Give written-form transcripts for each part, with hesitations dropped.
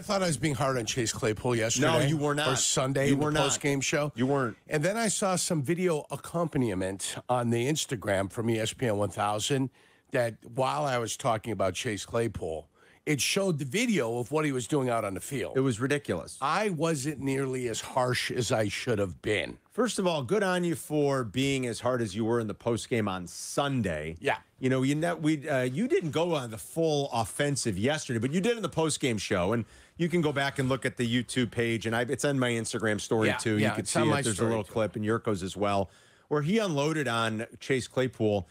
thought I was being hard on Chase Claypool yesterday. No, you were not. Or Sunday You in the were not. post-game show. You weren't. And then I saw some video accompaniment on the Instagram from ESPN 1000 that while I was talking about Chase Claypool, it showed the video of what he was doing out on the field. It was ridiculous. I wasn't nearly as harsh as I should have been. First of all, good on you for being as hard as you were in the postgame on Sunday. Yeah. You know, you didn't go on the full offensive yesterday, but you did in the postgame show. And you can go back and look at the YouTube page, and it's on my Instagram story, too. You can see it. There's a little clip, and Yurko's as well, where he unloaded on Chase Claypool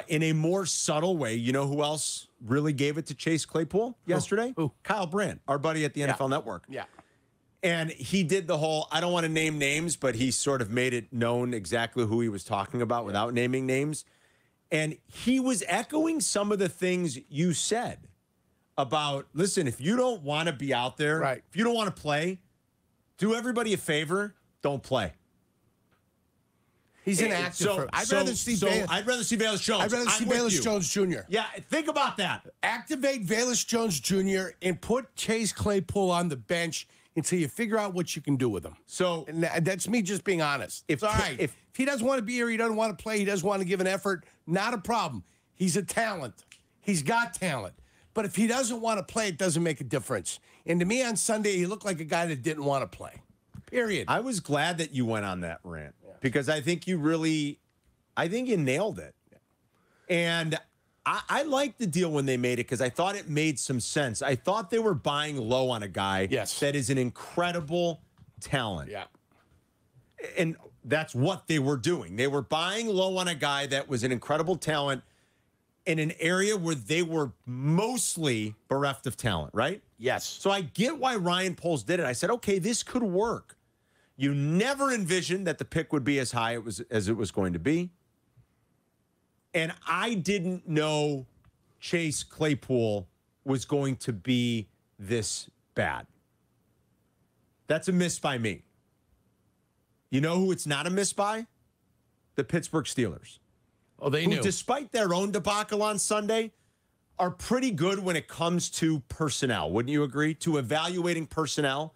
in a more subtle way. You know who else really gave it to Chase Claypool yesterday? Who? Kyle Brandt, our buddy at the NFL Network. Yeah. And he did the whole, I don't want to name names, but he sort of made it known exactly who he was talking about without naming names. And he was echoing some of the things you said about, listen, if you don't want to be out there, right, if you don't want to play, do everybody a favor, don't play. He's inactive. I'd rather see Velus Jones. I'd rather see Velus Jones Jr. Yeah, think about that. Activate Velus Jones Jr. and put Chase Claypool on the bench until you figure out what you can do with him. So and that's me just being honest. It's all right. If he doesn't want to be here, he doesn't want to play, he doesn't want to give an effort, not a problem. He's a talent. He's got talent. But if he doesn't want to play, it doesn't make a difference. And to me on Sunday, he looked like a guy that didn't want to play. Period. I was glad that you went on that rant because I think you nailed it. And I liked the deal when they made it because I thought it made some sense. I thought they were buying low on a guy that is an incredible talent. Yeah. And that's what they were doing. They were buying low on a guy that was an incredible talent in an area where they were mostly bereft of talent, right? Yes. So I get why Ryan Poles did it. I said, okay, this could work. You never envisioned that the pick would be as high as it was going to be. And I didn't know Chase Claypool was going to be this bad. That's a miss by me. You know who it's not a miss by? The Pittsburgh Steelers. Oh, they knew. Who, despite their own debacle on Sunday, are pretty good when it comes to personnel. Wouldn't you agree? To evaluating personnel.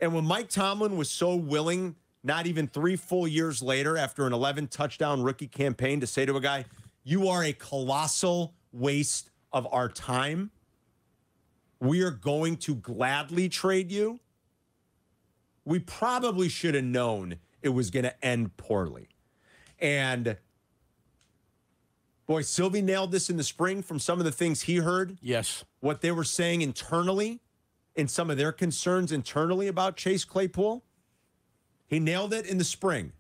And when Mike Tomlin was so willing, not even 3 full years later, after an 11-touchdown rookie campaign, to say to a guy, you are a colossal waste of our time. We are going to gladly trade you. We probably should have known it was going to end poorly. And boy, Sylvie nailed this in the spring from some of the things he heard. Yes. What they were saying internally and some of their concerns internally about Chase Claypool. He nailed it in the spring.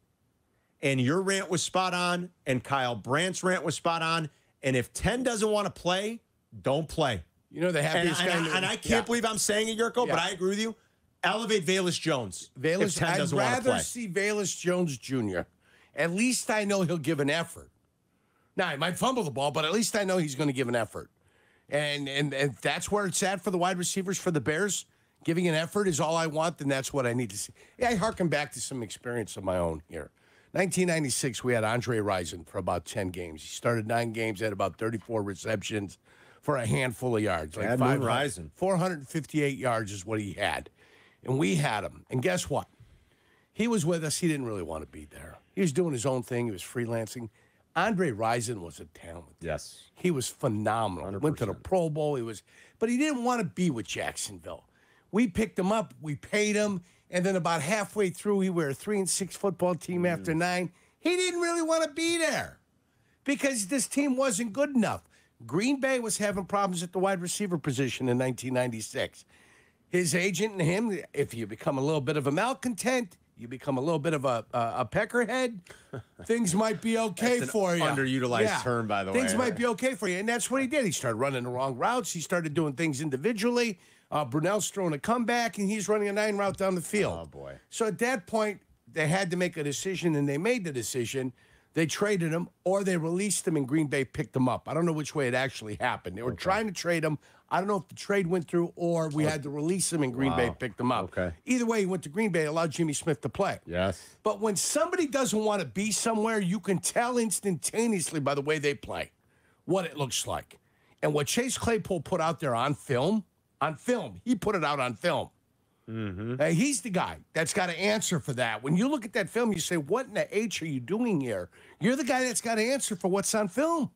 And your rant was spot on, and Kyle Brandt's rant was spot on. And if 10 doesn't want to play, don't play. You know the happiest guy. And I can't believe I'm saying it, Yurko, but I agree with you. Elevate Velus Jones. I'd rather see Velus Jones Jr. At least I know he'll give an effort. Now, he might fumble the ball, but at least I know he's going to give an effort. And that's where it's at for the wide receivers for the Bears. Giving an effort is all I want, and that's what I need to see. Yeah, I harken back to some experience of my own here. 1996, we had Andre Rison for about 10 games. He started 9 games, had about 34 receptions for a handful of yards. Like 458 yards is what he had. And we had him. And guess what? He was with us. He didn't really want to be there. He was doing his own thing. He was freelancing. Andre Rison was a talent. Yes. He was phenomenal. 100%. Went to the Pro Bowl. But he didn't want to be with Jacksonville. We picked him up. We paid him. And then about halfway through, we were a 3-6 football team after 9. He didn't really want to be there because this team wasn't good enough. Green Bay was having problems at the wide receiver position in 1996. His agent and him, if you become a little bit of a malcontent, you become a little bit of a peckerhead, things might be okay for you. Underutilized term, by the way. Things might be okay for you. And that's what he did. He started running the wrong routes. He started doing things individually. Brunell's throwing a comeback, and he's running a 9 route down the field. Oh, boy. So at that point, they had to make a decision, and they made the decision. They traded him, or they released him, and Green Bay picked him up. I don't know which way it actually happened. They were trying to trade him. I don't know if the trade went through or we had to release him and Green Bay picked him up. Okay. Either way, he went to Green Bay, allowed Jimmy Smith to play. Yes. But when somebody doesn't want to be somewhere, you can tell instantaneously by the way they play what it looks like. And what Chase Claypool put out there on film on film. He put it out on film. He's the guy that's got to answer for that. When you look at that film, you say, what in the H are you doing here? You're the guy that's got to answer for what's on film.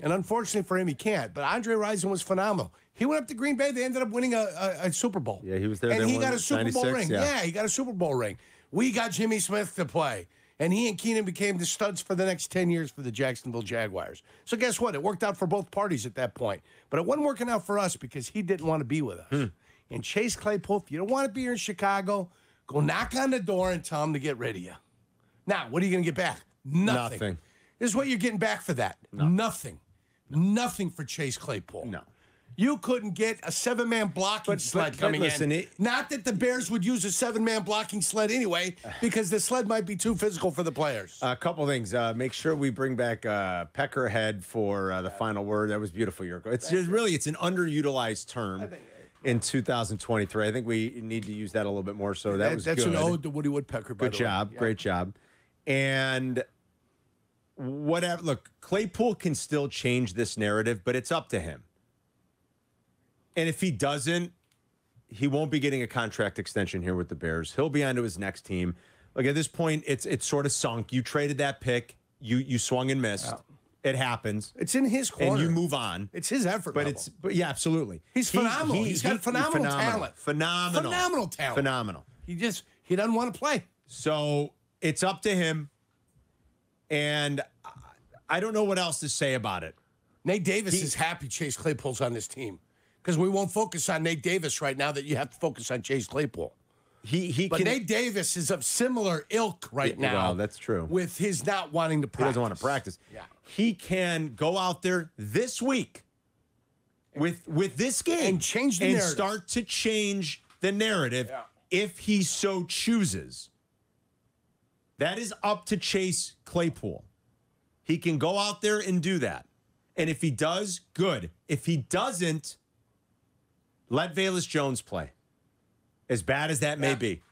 And unfortunately for him, he can't. But Andre Rison was phenomenal. He went up to Green Bay. They ended up winning a Super Bowl. Yeah, he was there. And he got a 96, Super Bowl ring. Yeah, he got a Super Bowl ring. We got Jimmy Smith to play. And he and Keenan became the studs for the next 10 years for the Jacksonville Jaguars. So guess what? It worked out for both parties at that point. But it wasn't working out for us because he didn't want to be with us. And Chase Claypool, if you don't want to be here in Chicago, go knock on the door and tell him to get rid of you. Now, what are you going to get back? Nothing. This is what you're getting back for that. Nothing. Nothing for Chase Claypool. No. You couldn't get a 7-man blocking sled coming in. Not that the Bears would use a 7-man blocking sled anyway, because the sled might be too physical for the players. A couple things. Make sure we bring back Pecker Head for the final word. That was beautiful, Yurko. It's just really, it's an underutilized term in 2023. I think we need to use that a little bit more. So that's good. That's an ode to Woody Woodpecker, by Good job. Great job. And whatever. Look, Claypool can still change this narrative, but it's up to him. And if he doesn't, he won't be getting a contract extension here with the Bears. He'll be on to his next team. Look, at this point, it's sort of sunk. You traded that pick. You swung and missed. It happens. It's in his corner. And you move on. It's his effort level. But yeah, absolutely. He's phenomenal. He's got phenomenal talent. Phenomenal talent. Phenomenal. He doesn't want to play. So it's up to him. And I don't know what else to say about it. Nate Davis is happy Chase Claypool's on this team. Because we won't focus on Nate Davis right now, that you have to focus on Chase Claypool. But Nate Davis is of similar ilk right now. Well, that's true. With his not wanting to practice. He doesn't want to practice. Yeah. He can go out there this week with this game and change the narrative. Start to change the narrative if he so chooses. That is up to Chase Claypool. He can go out there and do that. And if he does, good. If he doesn't, let Velus Jones play, as bad as that may be.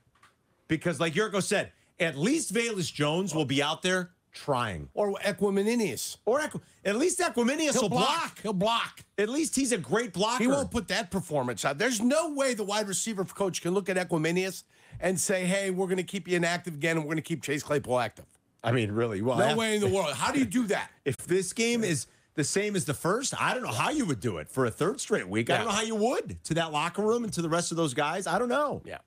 Because like Yurko said, at least Velus Jones will be out there trying. Or Equiminius. At least Equiminius will block. He'll block. At least he's a great blocker. He won't put that performance out. There's no way the wide receiver coach can look at Equiminius and say, hey, we're going to keep you inactive again, and we're going to keep Chase Claypool active. I mean, really. Well, no way in the world. How do you do that? If this game is the same as the first, I don't know how you would do it for a third straight week. I don't know how you would to that locker room and to the rest of those guys. I don't know. Yeah.